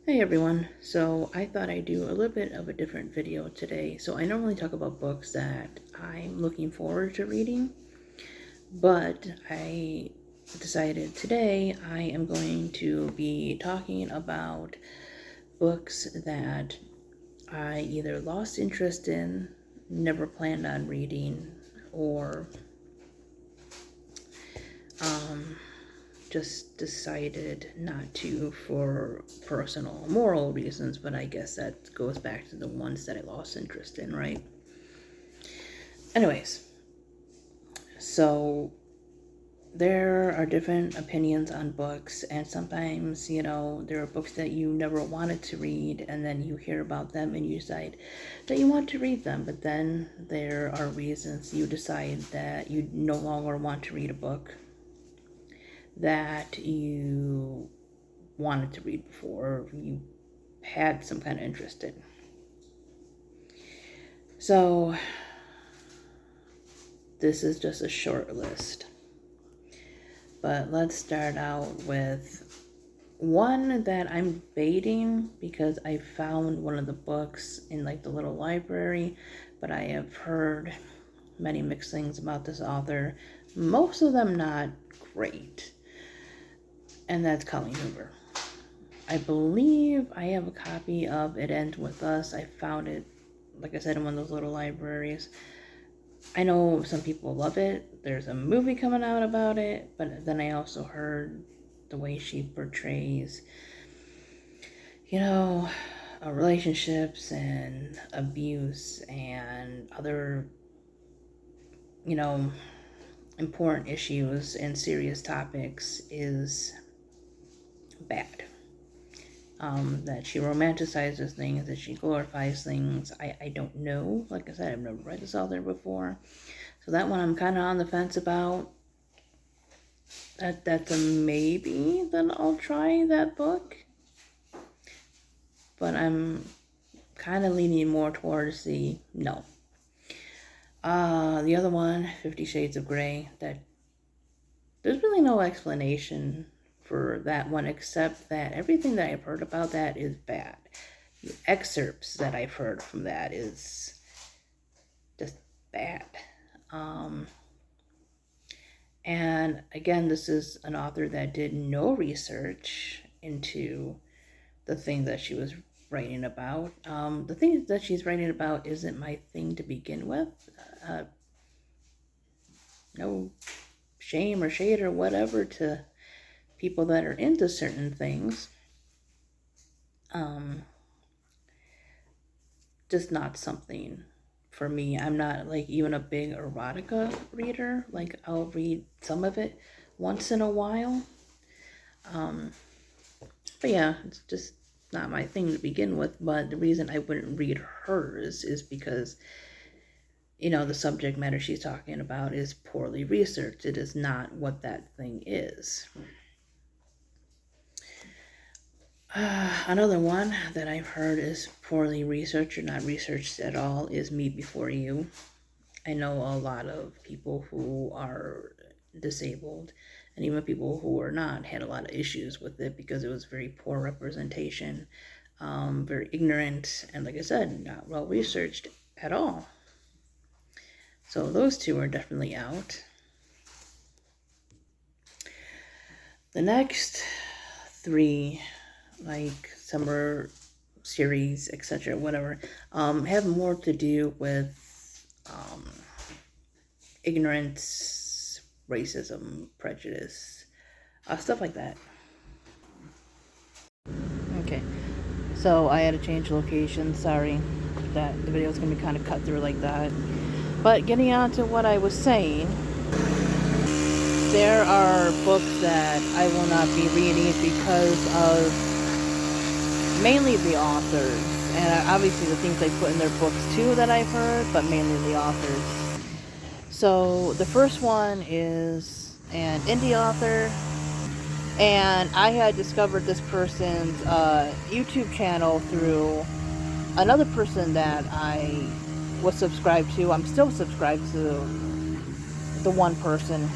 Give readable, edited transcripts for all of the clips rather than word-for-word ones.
Hey everyone, so I thought I'd do a little bit of a different video today. So I normally talk about books that I'm looking forward to reading, but I decided today I am going to be talking about books that I either lost interest in, never planned on reading, or just decided not to for personal moral reasons, but I guess that goes back to the ones that I lost interest in, right? Anyways, so there are different opinions on books, and sometimes, there are books that you never wanted to read, and then you hear about them and you decide that you want to read them, but then there are reasons you decide that you no longer want to read a book that you wanted to read before, you had some kind of interest in. So this is just a short list. But let's start out with one that I'm debating because I found one of the books in like the little library, but I have heard many mixed things about this author, most of them not great. And that's Colleen Hoover. I believe I have a copy of It Ends With Us. I found it, like I said, in one of those little libraries. I know some people love it. There's a movie coming out about it, but then I also heard the way she portrays, relationships and abuse and other, important issues and serious topics is bad. That she romanticizes things, that she glorifies things. I don't know. Like I said, I've never read this author before. So that one I'm kind of on the fence about. That's a maybe, then I'll try that book. But I'm kind of leaning more towards the no. The other one, 50 Shades of Grey, that there's really no explanation for that one, except that everything that I've heard about that is bad. The excerpts that I've heard from that is just bad. And again, this is an author that did no research into the thing that she was writing about. The thing that she's writing about isn't my thing to begin with. No shame or shade or whatever to people that are into certain things. Just not something for me. I'm not like even a big erotica reader. Like I'll read some of it once in a while. But yeah, it's just not my thing to begin with. But the reason I wouldn't read hers is because, the subject matter she's talking about is poorly researched. It is not what that thing is. Another one that I've heard is poorly researched or not researched at all is Me Before You. I know a lot of people who are disabled and even people who are not had a lot of issues with it because it was very poor representation, very ignorant, and like I said, not well researched at all. So those two are definitely out. The next three, like summer series, etc., whatever, have more to do with ignorance, racism, prejudice, stuff like that. Okay, so I had to change location. Sorry that the video is going to be kind of cut through like that. But getting on to what I was saying, there are books that I will not be reading because of mainly the authors. And obviously the things they put in their books too that I've heard, but mainly the authors. So the first one is an indie author, and I had discovered this person's YouTube channel through another person that I was subscribed to. I'm still subscribed to the one person.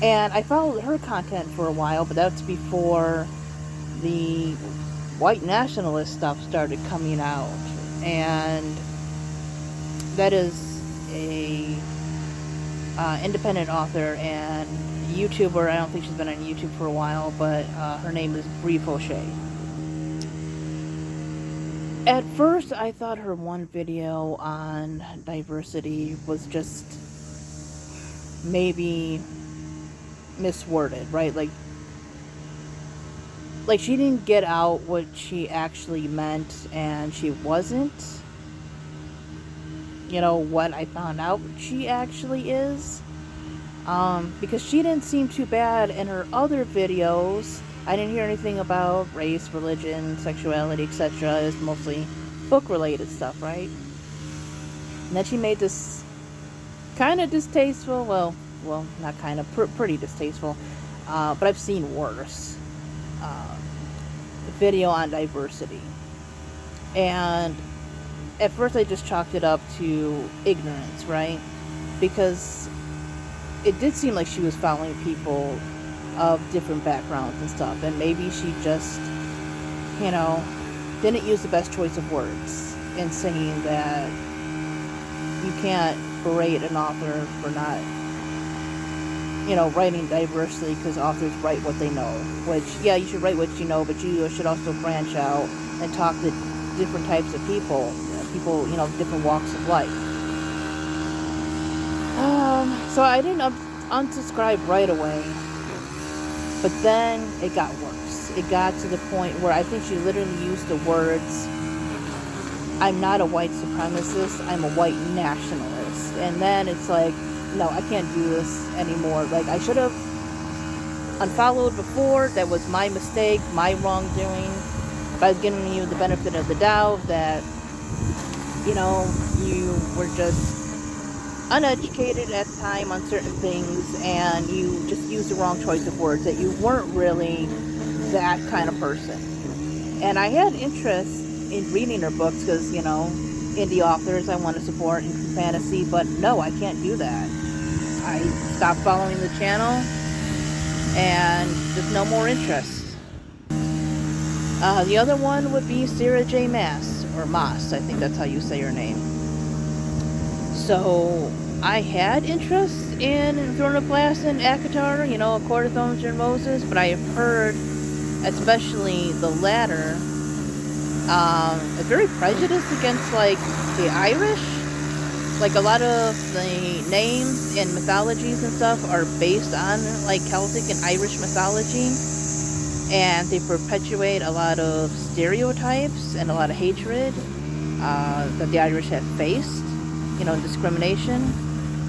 And I followed her content for a while, but that's before the white nationalist stuff started coming out, and that is a independent author and YouTuber. I don't think she's been on YouTube for a while, but her name is Brie Fauché. At first, I thought her one video on diversity was just maybe misworded, right? Like she didn't get out what she actually meant, and she wasn't, what I found out she actually is. Because she didn't seem too bad in her other videos. I didn't hear anything about race, religion, sexuality, etc. It's mostly book-related stuff, right? And then she made this kind of distasteful, well, not kind of, pretty distasteful, but I've seen worse, video on diversity. And at first I just chalked it up to ignorance, right? Because it did seem like she was following people of different backgrounds and stuff, and maybe she just, didn't use the best choice of words in saying that you can't berate an author for not, writing diversely, because authors write what they know, which, yeah, you should write what you know, but you should also branch out and talk to different types of people, different walks of life. So I didn't unsubscribe right away, but then it got worse. It got to the point where I think she literally used the words, "I'm not a white supremacist, I'm a white nationalist." And then it's like, no, I can't do this anymore. Like, I should have unfollowed before. That was my mistake, my wrongdoing. If I was giving you the benefit of the doubt that, you were just uneducated at the time on certain things, and you just used the wrong choice of words, that you weren't really that kind of person. And I had interest in reading her books because, indie authors I want to support in fantasy, but no, I can't do that. I stopped following the channel, and just no more interest. The other one would be Sarah J. Maas, or Maas, I think that's how you say her name. So I had interest in Throne of Glass and ACOTAR, A Court of Thorns and Roses, but I have heard, especially the latter, is very prejudiced against, the Irish. A lot of the names and mythologies and stuff are based on, Celtic and Irish mythology, and they perpetuate a lot of stereotypes and a lot of hatred that the Irish have faced, discrimination.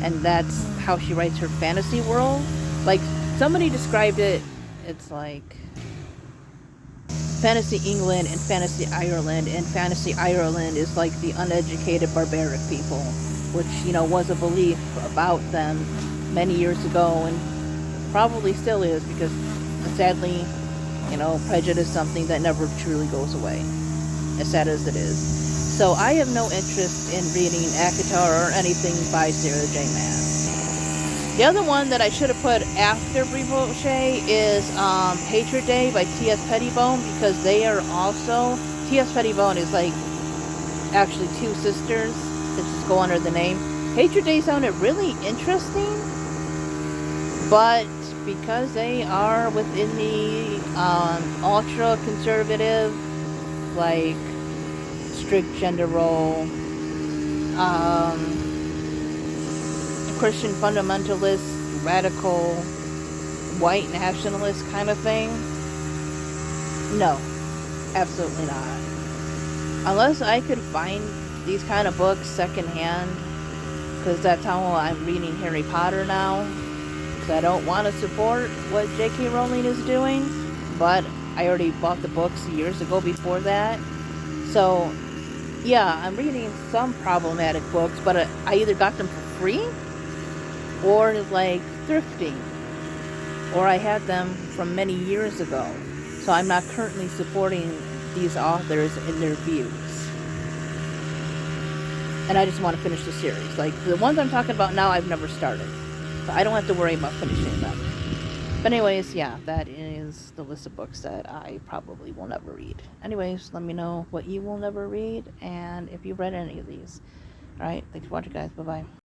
And that's how she writes her fantasy world. Somebody described it, it's like Fantasy England and Fantasy Ireland, and Fantasy Ireland is like the uneducated barbaric people, which, was a belief about them many years ago, and probably still is, because sadly, prejudice is something that never truly goes away, as sad as it is. So I have no interest in reading ACOTAR or anything by Sarah J. Maas. The other one that I should have put after Brie Fauché is Hatred Day by T.S. Pettibone, because they are also, T.S. Pettibone is actually two sisters that just go under the name. Hatred Day sounded really interesting, but because they are within the ultra conservative, strict gender role, Christian fundamentalist, radical, white nationalist kind of thing, no, absolutely not. Unless I could find these kind of books secondhand, because that's how I'm reading Harry Potter now, because I don't want to support what J.K. Rowling is doing, but I already bought the books years ago before that. So yeah, I'm reading some problematic books, but I either got them for free or thrifting, or I had them from many years ago. So I'm not currently supporting these authors in their views. And I just want to finish the series. The ones I'm talking about now, I've never started. So I don't have to worry about finishing them. But anyways, yeah, that is the list of books that I probably will never read. Anyways, let me know what you will never read and if you've read any of these. Alright, thanks for watching, guys. Bye-bye.